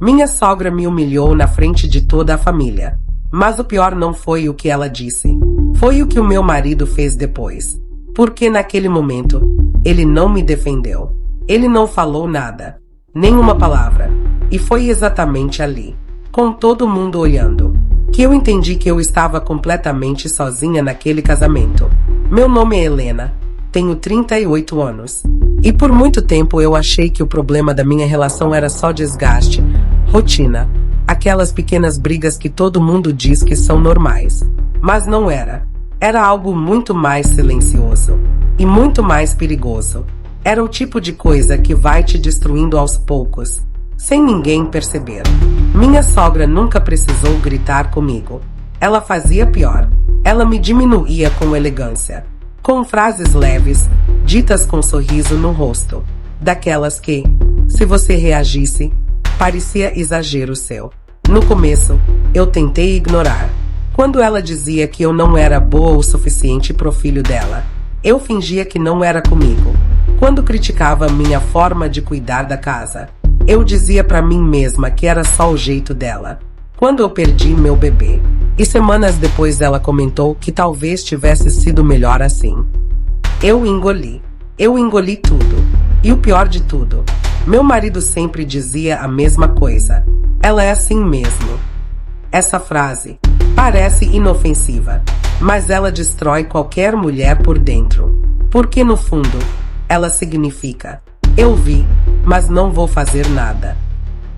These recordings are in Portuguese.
Minha sogra me humilhou na frente de toda a família. Mas o pior não foi o que ela disse. Foi o que o meu marido fez depois. Porque naquele momento, ele não me defendeu. Ele não falou nada. Nenhuma palavra. E foi exatamente ali, com todo mundo olhando, que eu entendi que eu estava completamente sozinha naquele casamento. Meu nome é Helena. Tenho 38 anos. E por muito tempo eu achei que o problema da minha relação era só desgaste, rotina, aquelas pequenas brigas que todo mundo diz que são normais. Mas não era. Era algo muito mais silencioso e muito mais perigoso. Era o tipo de coisa que vai te destruindo aos poucos, sem ninguém perceber. Minha sogra nunca precisou gritar comigo. Ela fazia pior. Ela me diminuía com elegância, com frases leves, ditas com sorriso no rosto. Daquelas que, se você reagisse, parecia exagero seu. No começo, eu tentei ignorar. Quando ela dizia que eu não era boa o suficiente pro filho dela, eu fingia que não era comigo. Quando criticava minha forma de cuidar da casa, eu dizia pra mim mesma que era só o jeito dela. Quando eu perdi meu bebê, e semanas depois ela comentou que talvez tivesse sido melhor assim. Eu engoli tudo. E o pior de tudo, meu marido sempre dizia a mesma coisa. Ela é assim mesmo. Essa frase parece inofensiva, mas ela destrói qualquer mulher por dentro. Porque no fundo, ela significa: eu vi, mas não vou fazer nada.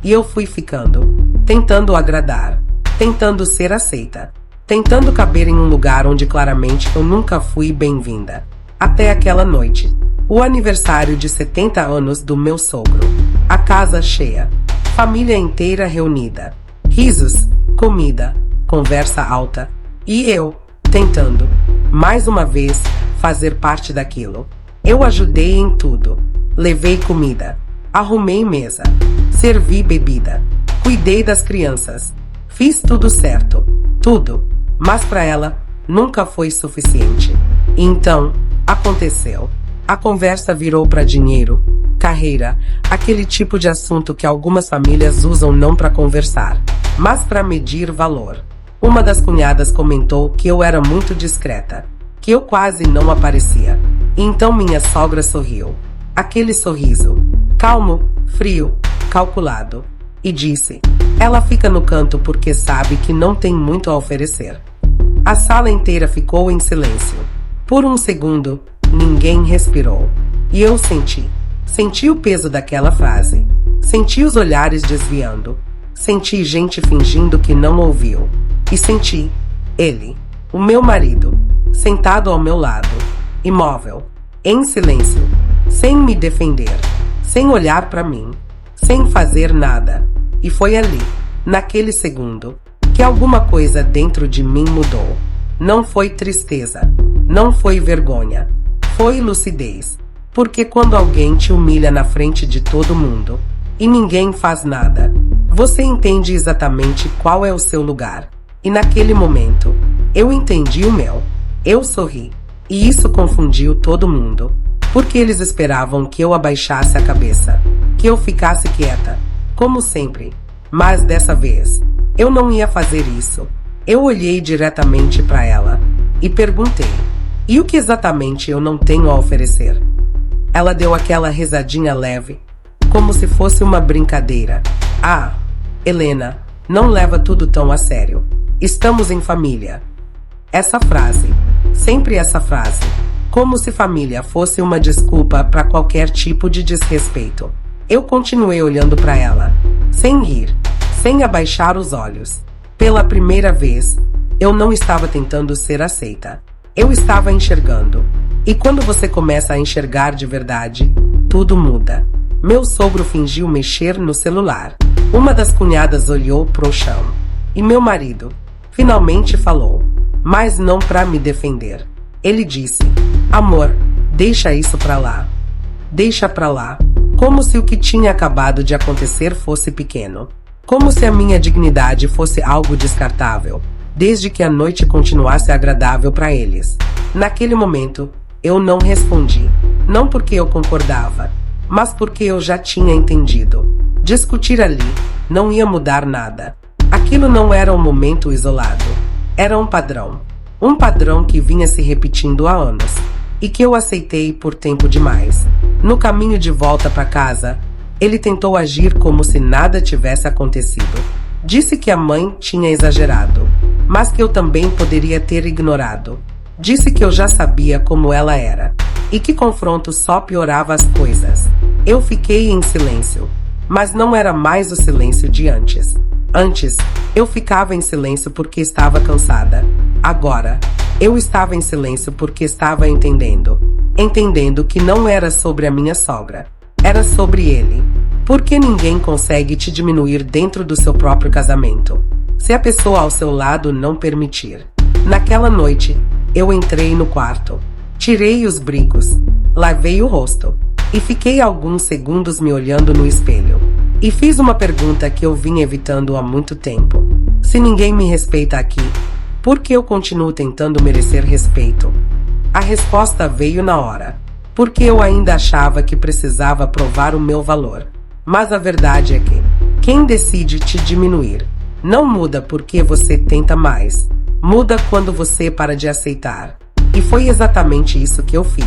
E eu fui ficando, tentando agradar, tentando ser aceita, tentando caber em um lugar onde claramente eu nunca fui bem-vinda. Até aquela noite, o aniversário de 70 anos do meu sogro. A casa cheia, família inteira reunida, risos, comida, conversa alta, e eu, tentando, mais uma vez, fazer parte daquilo. Eu ajudei em tudo. Levei comida, arrumei mesa, servi bebida, cuidei das crianças, fiz tudo certo, tudo, mas para ela nunca foi suficiente. E então, aconteceu. A conversa virou para dinheiro, carreira, aquele tipo de assunto que algumas famílias usam não para conversar, mas para medir valor. Uma das cunhadas comentou que eu era muito discreta, que eu quase não aparecia. E então minha sogra sorriu. Aquele sorriso, calmo, frio, calculado, e disse: ela fica no canto porque sabe que não tem muito a oferecer. A sala inteira ficou em silêncio. Por um segundo, ninguém respirou. E eu senti o peso daquela frase. Senti os olhares desviando. Senti gente fingindo que não ouviu. E senti ele, o meu marido, sentado ao meu lado, imóvel, em silêncio, sem me defender, sem olhar para mim, sem fazer nada. E foi ali, naquele segundo, que alguma coisa dentro de mim mudou. Não foi tristeza, não foi vergonha, foi lucidez. Porque quando alguém te humilha na frente de todo mundo, e ninguém faz nada, você entende exatamente qual é o seu lugar. E naquele momento, eu entendi o meu. Eu sorri. E isso confundiu todo mundo. Porque eles esperavam que eu abaixasse a cabeça, que eu ficasse quieta, como sempre. Mas dessa vez, eu não ia fazer isso. Eu olhei diretamente para ela e perguntei: e o que exatamente eu não tenho a oferecer? Ela deu aquela risadinha leve, como se fosse uma brincadeira. Ah, Helena, não leva tudo tão a sério. Estamos em família. Essa frase, sempre essa frase, como se família fosse uma desculpa para qualquer tipo de desrespeito. Eu continuei olhando para ela, sem rir, sem abaixar os olhos. Pela primeira vez, eu não estava tentando ser aceita. Eu estava enxergando. E quando você começa a enxergar de verdade, tudo muda. Meu sogro fingiu mexer no celular. Uma das cunhadas olhou pro chão. E meu marido finalmente falou, mas não para me defender. Ele disse: amor, deixa isso pra lá. Deixa pra lá. Como se o que tinha acabado de acontecer fosse pequeno. Como se a minha dignidade fosse algo descartável, desde que a noite continuasse agradável para eles. Naquele momento, eu não respondi. Não porque eu concordava, mas porque eu já tinha entendido. Discutir ali não ia mudar nada. Aquilo não era um momento isolado. Era um padrão. Um padrão que vinha se repetindo há anos. E que eu aceitei por tempo demais. No caminho de volta para casa, ele tentou agir como se nada tivesse acontecido. Disse que a mãe tinha exagerado, mas que eu também poderia ter ignorado. Disse que eu já sabia como ela era, e que confronto só piorava as coisas. Eu fiquei em silêncio, mas não era mais o silêncio de antes. Antes, eu ficava em silêncio porque estava cansada. Agora, eu estava em silêncio porque estava entendendo. Entendendo que não era sobre a minha sogra. Era sobre ele. Porque ninguém consegue te diminuir dentro do seu próprio casamento, se a pessoa ao seu lado não permitir. Naquela noite, eu entrei no quarto, tirei os brincos, lavei o rosto e fiquei alguns segundos me olhando no espelho. E fiz uma pergunta que eu vim evitando há muito tempo. Se ninguém me respeita aqui, por que eu continuo tentando merecer respeito? A resposta veio na hora. Porque eu ainda achava que precisava provar o meu valor. Mas a verdade é que quem decide te diminuir não muda porque você tenta mais. Muda quando você para de aceitar. E foi exatamente isso que eu fiz.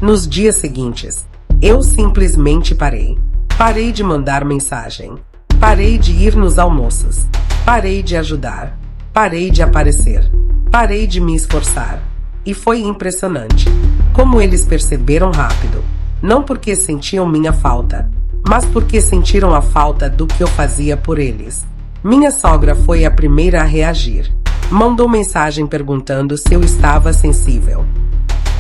Nos dias seguintes, eu simplesmente parei. Parei de mandar mensagem. Parei de ir nos almoços. Parei de ajudar. Parei de aparecer. Parei de me esforçar. E foi impressionante como eles perceberam rápido. Não porque sentiam minha falta, mas porque sentiram a falta do que eu fazia por eles. Minha sogra foi a primeira a reagir. Mandou mensagem perguntando se eu estava sensível.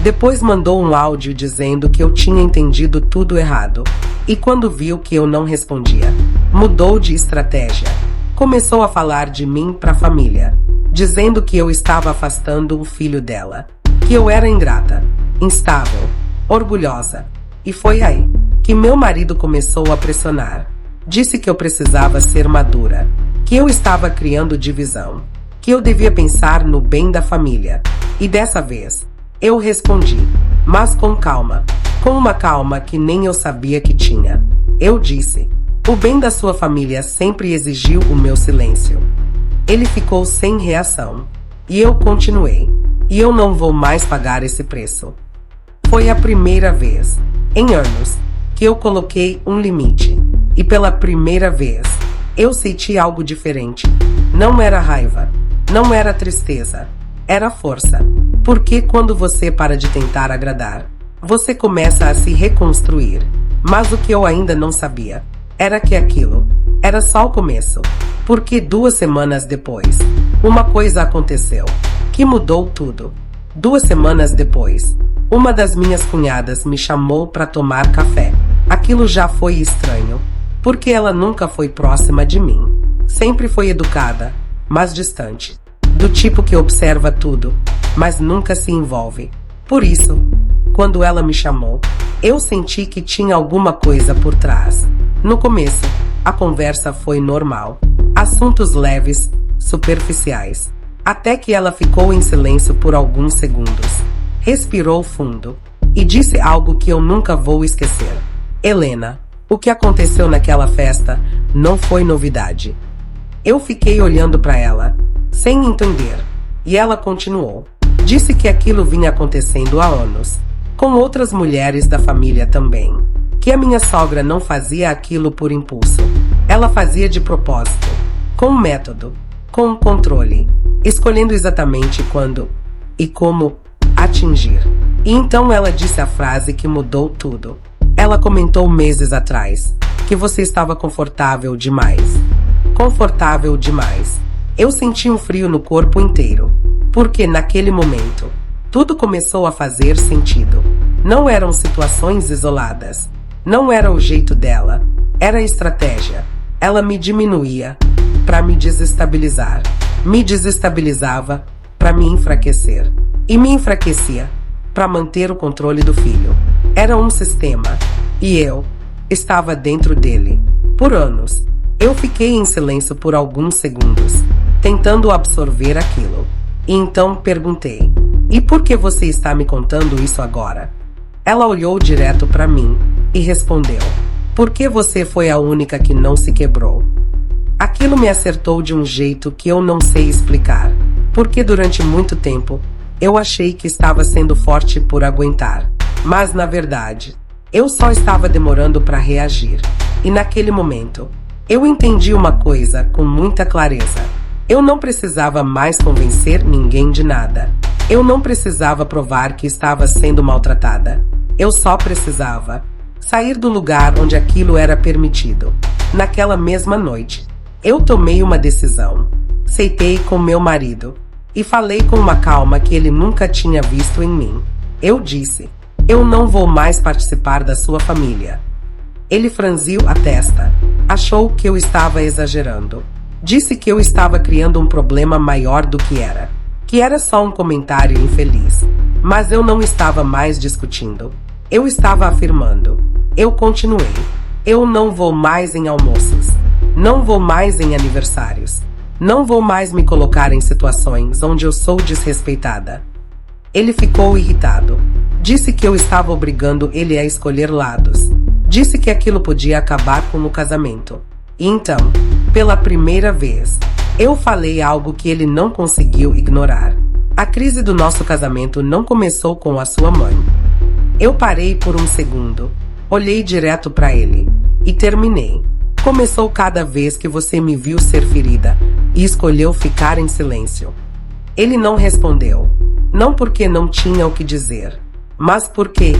Depois mandou um áudio dizendo que eu tinha entendido tudo errado. E quando viu que eu não respondia, mudou de estratégia. Começou a falar de mim para a família, dizendo que eu estava afastando o filho dela, que eu era ingrata, instável, orgulhosa. E foi aí que meu marido começou a pressionar. Disse que eu precisava ser madura, que eu estava criando divisão, que eu devia pensar no bem da família. E dessa vez, eu respondi, mas com calma, com uma calma que nem eu sabia que tinha. Eu disse, o bem da sua família sempre exigiu o meu silêncio. Ele ficou sem reação. E eu continuei. E eu não vou mais pagar esse preço. Foi a primeira vez, em anos, que eu coloquei um limite. E pela primeira vez, eu senti algo diferente. Não era raiva, não era tristeza, era força. Porque quando você para de tentar agradar, você começa a se reconstruir. Mas o que eu ainda não sabia era que aquilo era só o começo. Porque 2 semanas depois, uma coisa aconteceu que mudou tudo. 2 semanas depois, uma das minhas cunhadas me chamou para tomar café. Aquilo já foi estranho, porque ela nunca foi próxima de mim. Sempre foi educada, mas distante. Do tipo que observa tudo, mas nunca se envolve. Por isso, quando ela me chamou, eu senti que tinha alguma coisa por trás. No começo, a conversa foi normal. Assuntos leves, superficiais. Até que ela ficou em silêncio por alguns segundos. Respirou fundo e disse algo que eu nunca vou esquecer. Helena, o que aconteceu naquela festa não foi novidade. Eu fiquei olhando para ela, sem entender, e ela continuou. Disse que aquilo vinha acontecendo há anos, com outras mulheres da família também. Que a minha sogra não fazia aquilo por impulso. Ela fazia de propósito, com método, com controle, escolhendo exatamente quando e como atingir. E então ela disse a frase que mudou tudo. Ela comentou meses atrás que você estava confortável demais. Confortável demais. Eu senti um frio no corpo inteiro, porque naquele momento, tudo começou a fazer sentido. Não eram situações isoladas. Não era o jeito dela. Era a estratégia. Ela me diminuía para me desestabilizar. Me desestabilizava para me enfraquecer. E me enfraquecia para manter o controle do filho. Era um sistema. E eu estava dentro dele. Por anos, eu fiquei em silêncio por alguns segundos, tentando absorver aquilo. E então perguntei, e por que você está me contando isso agora? Ela olhou direto para mim e respondeu, Por que você foi a única que não se quebrou? Aquilo me acertou de um jeito que eu não sei explicar. Porque durante muito tempo, eu achei que estava sendo forte por aguentar. Mas na verdade, eu só estava demorando para reagir. E naquele momento, eu entendi uma coisa com muita clareza. Eu não precisava mais convencer ninguém de nada. Eu não precisava provar que estava sendo maltratada. Eu só precisava sair do lugar onde aquilo era permitido. Naquela mesma noite, eu tomei uma decisão. Sentei com meu marido e falei com uma calma que ele nunca tinha visto em mim. Eu disse: eu não vou mais participar da sua família. Ele franziu a testa. Achou que eu estava exagerando. Disse que eu estava criando um problema maior do que era só um comentário infeliz. Mas eu não estava mais discutindo. Eu estava afirmando. Eu continuei. Eu não vou mais em almoços. Não vou mais em aniversários. Não vou mais me colocar em situações onde eu sou desrespeitada. Ele ficou irritado. Disse que eu estava obrigando ele a escolher lados. Disse que aquilo podia acabar com o casamento. E então, pela primeira vez, eu falei algo que ele não conseguiu ignorar. A crise do nosso casamento não começou com a sua mãe. Eu parei por um segundo, olhei direto para ele e terminei. Começou cada vez que você me viu ser ferida e escolheu ficar em silêncio. Ele não respondeu, não porque não tinha o que dizer, mas porque,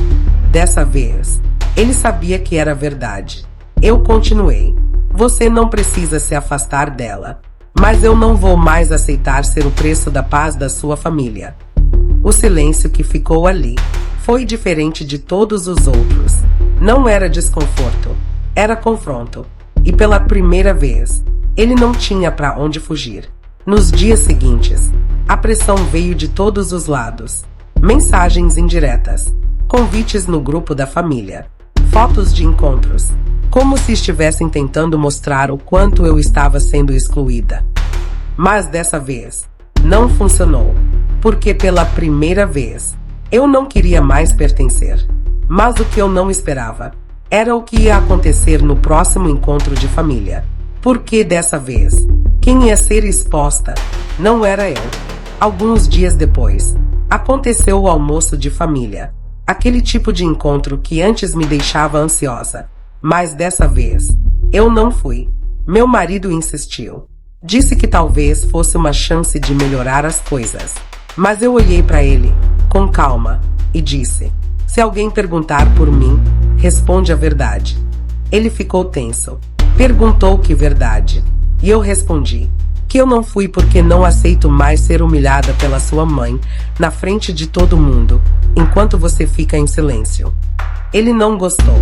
dessa vez, ele sabia que era verdade. Eu continuei. Você não precisa se afastar dela, mas eu não vou mais aceitar ser o preço da paz da sua família. O silêncio que ficou ali foi diferente de todos os outros. Não era desconforto, era confronto. E pela primeira vez, ele não tinha para onde fugir. Nos dias seguintes, a pressão veio de todos os lados. Mensagens indiretas, convites no grupo da família, fotos de encontros, como se estivessem tentando mostrar o quanto eu estava sendo excluída. Mas dessa vez, não funcionou, porque pela primeira vez, eu não queria mais pertencer. Mas o que eu não esperava era o que ia acontecer no próximo encontro de família. Porque dessa vez, quem ia ser exposta não era eu. Alguns dias depois, aconteceu o almoço de família. Aquele tipo de encontro que antes me deixava ansiosa. Mas dessa vez, eu não fui. Meu marido insistiu. Disse que talvez fosse uma chance de melhorar as coisas. Mas eu olhei para ele, com calma, e disse: se alguém perguntar por mim, responde a verdade. Ele ficou tenso. Perguntou que verdade. E eu respondi que eu não fui porque não aceito mais ser humilhada pela sua mãe, na frente de todo mundo, enquanto você fica em silêncio. Ele não gostou.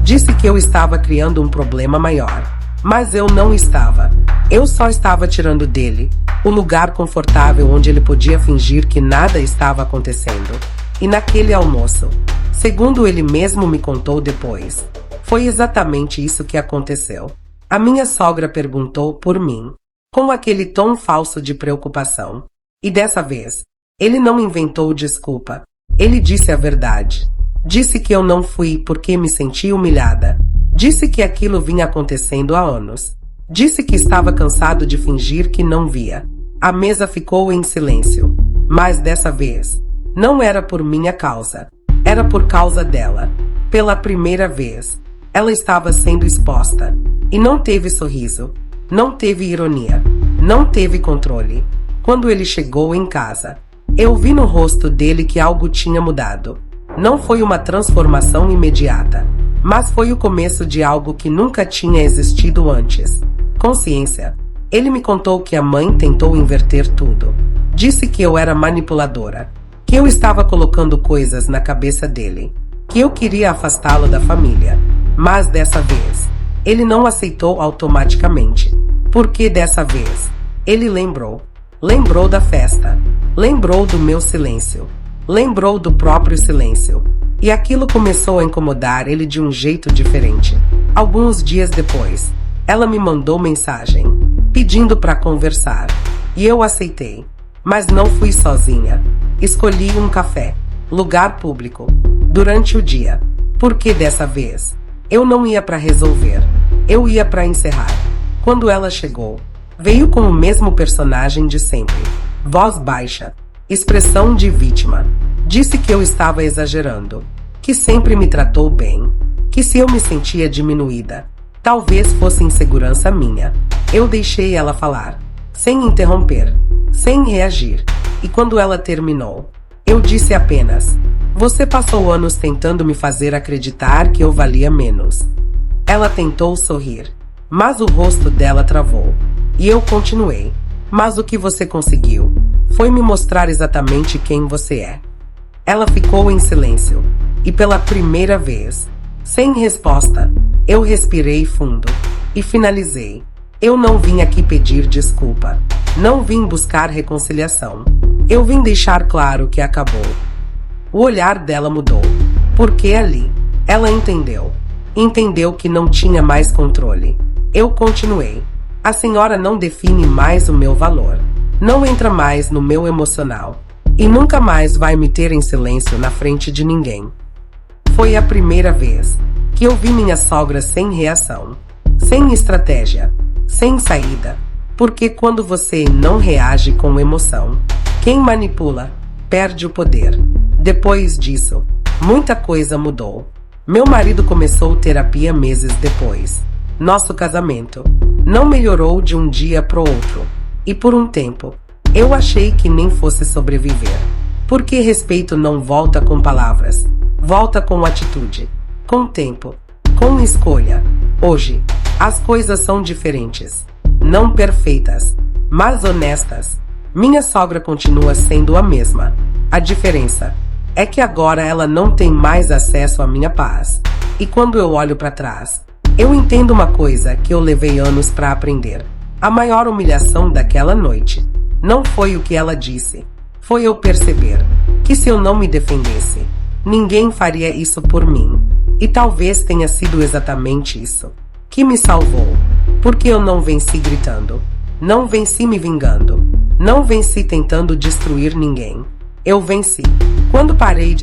Disse que eu estava criando um problema maior. Mas eu não estava. Eu só estava tirando dele o lugar confortável onde ele podia fingir que nada estava acontecendo. E naquele almoço, segundo ele mesmo me contou depois, foi exatamente isso que aconteceu. A minha sogra perguntou por mim, com aquele tom falso de preocupação. E dessa vez, ele não inventou desculpa. Ele disse a verdade. Disse que eu não fui porque me senti humilhada. Disse que aquilo vinha acontecendo há anos. Disse que estava cansado de fingir que não via. A mesa ficou em silêncio. Mas dessa vez, não era por minha causa. Era por causa dela. Pela primeira vez, ela estava sendo exposta. E não teve sorriso. Não teve ironia. Não teve controle. Quando ele chegou em casa, eu vi no rosto dele que algo tinha mudado. Não foi uma transformação imediata, mas foi o começo de algo que nunca tinha existido antes. Consciência. Ele me contou que a mãe tentou inverter tudo. Disse que eu era manipuladora, que eu estava colocando coisas na cabeça dele, que eu queria afastá-lo da família. Mas dessa vez, ele não aceitou automaticamente, porque dessa vez, ele lembrou. Lembrou da festa. Lembrou do meu silêncio. Lembrou do próprio silêncio. E aquilo começou a incomodar ele de um jeito diferente. Alguns dias depois, ela me mandou mensagem, pedindo para conversar. E eu aceitei. Mas não fui sozinha. Escolhi um café, lugar público, durante o dia. Porque dessa vez, Eu não ia para resolver. Eu ia para encerrar. Quando ela chegou, veio com o mesmo personagem de sempre. Voz baixa, expressão de vítima. Disse que eu estava exagerando, que sempre me tratou bem, que se eu me sentia diminuída, talvez fosse insegurança minha. Eu deixei ela falar, sem interromper, sem reagir. E quando ela terminou, eu disse apenas: você passou anos tentando me fazer acreditar que eu valia menos. Ela tentou sorrir, mas o rosto dela travou. E eu continuei: mas o que você conseguiu foi me mostrar exatamente quem você é. Ela ficou em silêncio, e pela primeira vez, sem resposta, eu respirei fundo e finalizei: eu não vim aqui pedir desculpa, não vim buscar reconciliação. Eu vim deixar claro que acabou. O olhar dela mudou, porque ali, ela entendeu. Entendeu que não tinha mais controle. Eu continuei: a senhora não define mais o meu valor, não entra mais no meu emocional, e nunca mais vai me ter em silêncio na frente de ninguém. Foi a primeira vez que eu vi minha sogra sem reação, sem estratégia, sem saída, porque quando você não reage com emoção, quem manipula perde o poder. Depois disso, muita coisa mudou. Meu marido começou terapia meses depois. Nosso casamento não melhorou de um dia pro outro. E por um tempo, eu achei que nem fosse sobreviver. Porque respeito não volta com palavras, volta com atitude, com tempo, com escolha. Hoje, as coisas são diferentes. Não perfeitas, mas honestas. Minha sogra continua sendo a mesma. A diferença é que agora ela não tem mais acesso à minha paz. E quando eu olho para trás, eu entendo uma coisa que eu levei anos para aprender. A maior humilhação daquela noite não foi o que ela disse, foi eu perceber que se eu não me defendesse, ninguém faria isso por mim. E talvez tenha sido exatamente isso que me salvou, porque eu não venci gritando, não venci me vingando, não venci tentando destruir ninguém. Eu venci quando parei de